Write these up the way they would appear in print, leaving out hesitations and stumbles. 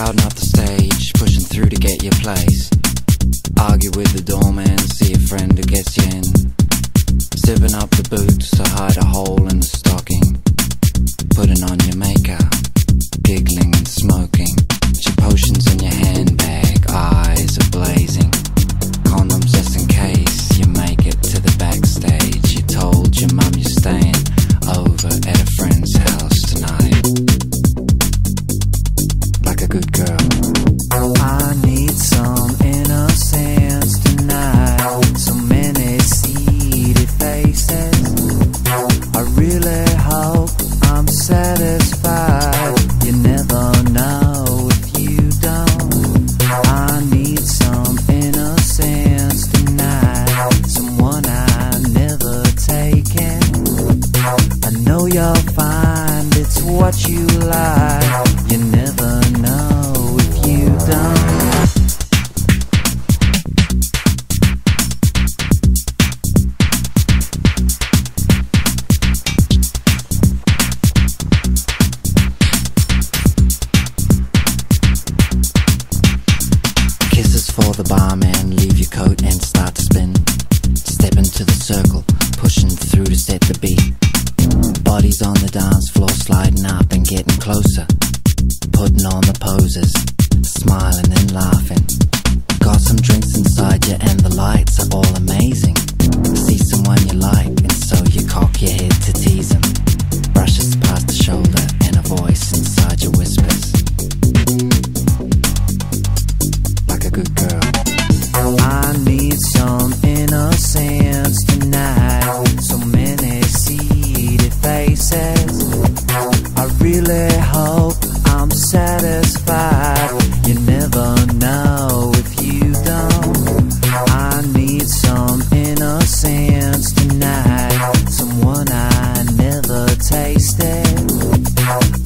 crowding up the stage, pushing through to get your place. Argue with the doorman, see a friend who gets you in. Zipping up the boots to hide a hole in the stocking. Putting on your makeup, giggling and smoking. Your potions in your handbag, eyes are blazing. Condoms just in case you make it to the backstage. You told your mum you're staying over at a friend's house tonight. Like a good girl. I need some innocence tonight. So many seedy faces. I really hope I'm satisfied. You never know if you don't. I need some innocence tonight. Someone I never taken. I know you'll find it's what you like. You never know if you don't. Kisses for the barman, leave your coat and start to spin. Step into the circle, pushing through to set the beat. Bodies on the dance floor, sliding up and getting closer. Putting on the poses, smiling and laughing. Got some drinks inside you and the lights are all amazing. See someone you like and so you cock your head to tease them. Brushes past the shoulder and a voice inside you whispers. Like a good girl. I need some innocence tonight. So many seedy faces. I really hope I'm satisfied. You never know if you don't. I need some innocence tonight. Someone I never tasted.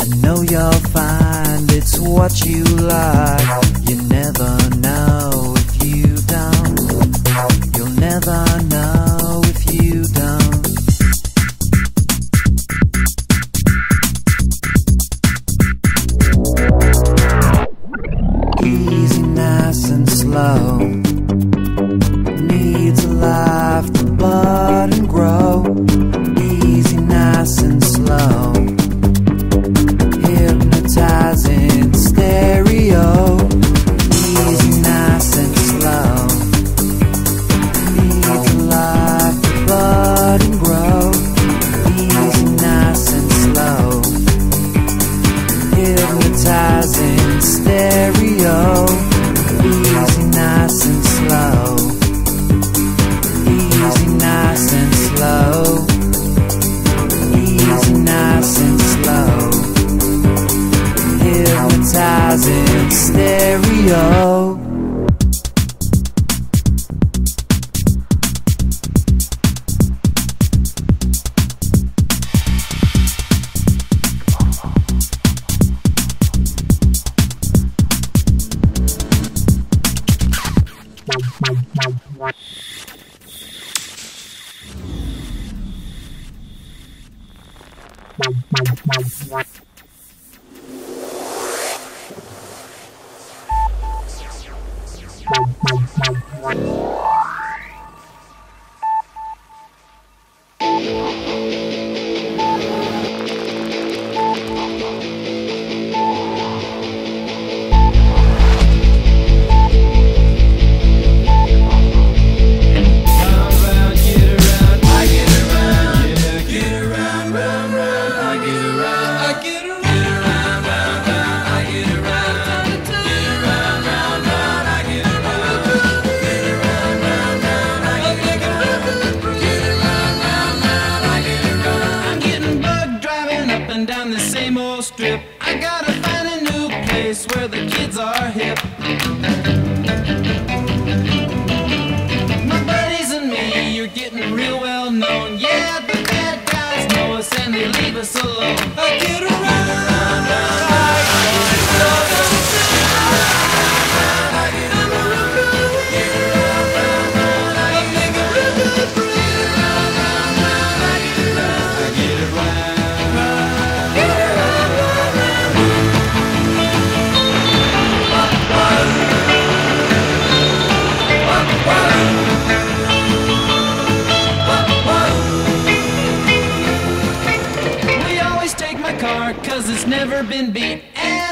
I know you'll find it's what you like. You never know if you don't. You'll never know if you don't. Easy, nice and slow. Needs a life to bud and grow. Easy, nice and slow. Hypnotizing stereo. Easy, nice and slow. Needs a life to bud and grow. Easy, nice and slow. Hypnotizing stereo. Easy, nice and slow. Easy, nice and slow. Easy, nice and slow. Hypnotizing stereo.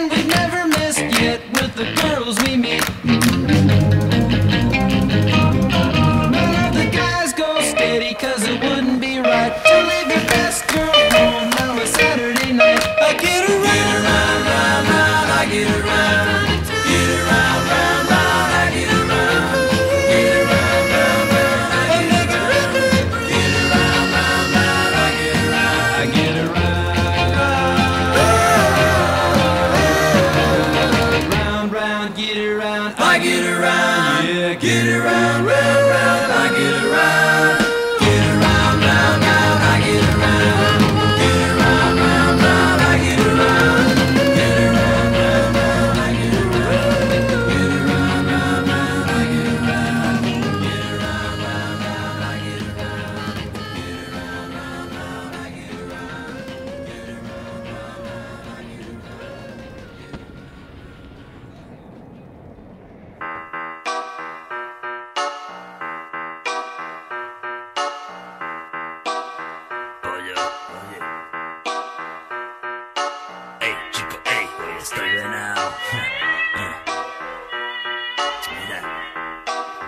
and we've never missed yet with the girls we meet. None of the guys go steady, cause it wouldn't be right to leave your best girl home on a Saturday night. I get around, round, round, round, I get around. Get around, round, round, I get around. Get around, round, round, I get around. Get around, round, round, I get around. I get around. Round, round, get around. I get around. Yeah, get around, round, round, I get around. Get around, round, round, I get around. Get around, round, round, I get around. Get around, round, round, I get around. Get around, round, round, I get around. Get around, round, round, I get around. Get around, round, round, I get around. Get around, round, round, I get Oye, oye. Ey, chico, ey, hoy estoy venado. Mira,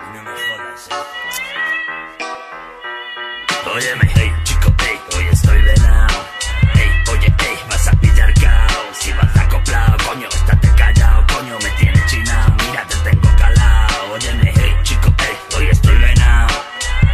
y no me jodas, Óyeme, ey, chico, ey, hoy estoy venado. Ey, oye, ey, vas a pillar caos. Si vas acoplado, coño, estate callado, coño, me tienes chinao. Mira, te tengo calado. Óyeme, ey, chico, ey, hoy estoy venado.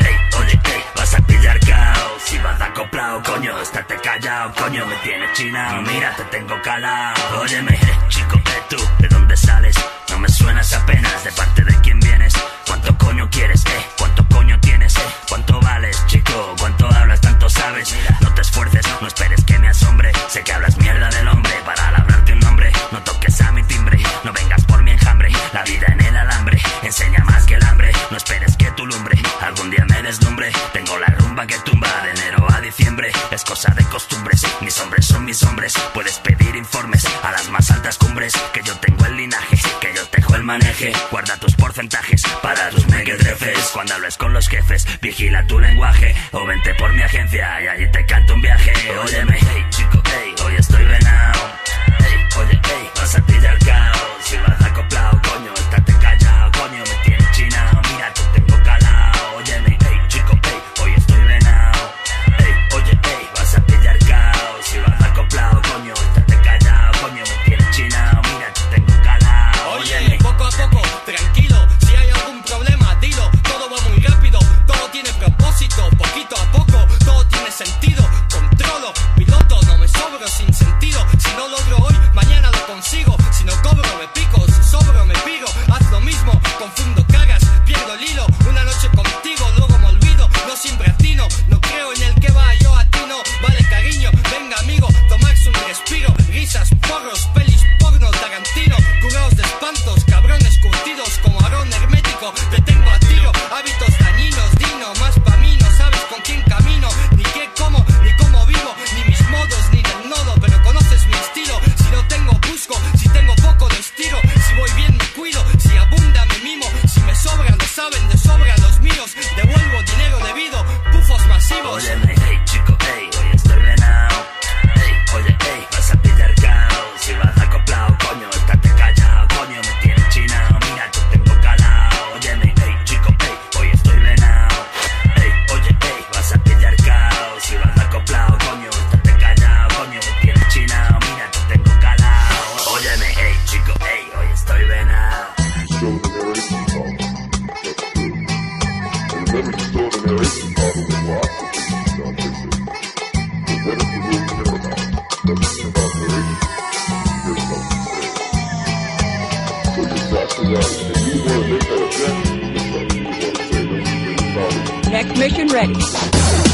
Ey, oye, ey, vas a pillar caos. Si vas acoplado, coño, estate callado, coño, me tienes chinao. Mira, te tengo calado. Óyeme, chico, tú, ¿de dónde sales? No me suenas apenas, ¿de parte de quién vienes? ¿Cuánto coño quieres, ¿Cuánto coño tienes, ¿Cuánto vales, chico? ¿Cuánto hablas? Tanto sabes. No te esfuerces, no esperes que me asombre. Sé que hablas mierda del hombre para labrarte un nombre. No toques a mi timbre, no vengas por mi enjambre. La vida en el alambre enseña más que el hambre. No esperes que tu lumbre algún día me deslumbre. Tengo la rumba que tumba de enero a diciembre. Es cosa de costumbres, mis hombres son mis hombres. Puedes pedir informes a las más altas cumbres. Que yo tengo el linaje, que yo tejo el maneje. Guarda tus porcentajes para tus mequetrefes. Cuando hables con los jefes, vigila tu lenguaje. O vente por mi agencia y allí te canto un viaje. Óyeme, hey, chico, hey, hoy estoy venado. Hey, oye, hey, vas a pillar caos. Si vas acoplado, coño, estate callado, coño, me tienes chinao. Mira, te tengo calado. Óyeme, hey, chico, hey, hoy estoy venado. Hey, oye, hey, vas a pillar caos. Si vas acoplado, coño, estate callado, coño, me tienes chinao. Mira, te tengo calado. Oye, poco a poco, tranquilo. Si hay algún problema, dilo. Todo va muy rápido, todo tiene propósito. Poquito a poco, todo tiene sentido. Controlo, piloto, no me sobro sin sentido. Si no logro hoy, mañana lo consigo. Si no cobro, me pico. Si sobro, me piro. Haz lo mismo, confundo caras, pierdo el hilo. Una noche contigo, luego me olvido. No siempre atino, no creo en el que va, yo atino. Vale, cariño, venga, amigo, tomarse un respiro. Risas, porros, pelis, porno, Tarantino. Curados de espantos, cabrones curtidos como Aarón hermético. Te tengo a tiro, hábitos dañinos, dino. Más pa' mí, no sabes con quién camino. Ni qué como, ni cómo vivo. Ni mis modos, ni del nodo, pero conoces mi estilo. Si no tengo, busco, si tengo poco, lo estiro. Si voy bien, me cuido, si abunda, me mimo. Si me sobra, lo saben de sobra los míos. Devuelvo dinero debido, pufos masivos. Óyeme, hey, chico, hey, hoy estoy venado. Hey, oye, hey, vas a pillar caos. Si vas acoplado, coño, estate callado, coño, me tienes chinao. Mira, te tengo calado. Óyeme, hey, chico, hey, hoy estoy venado. Hey, oye, hey, vas a pillar caos. Si vas acoplado, coño, estate callado, coño, me tienes chinao. Mira, te tengo calado. Óyeme, hey, chico, hey, hoy estoy venado. Next mission ready.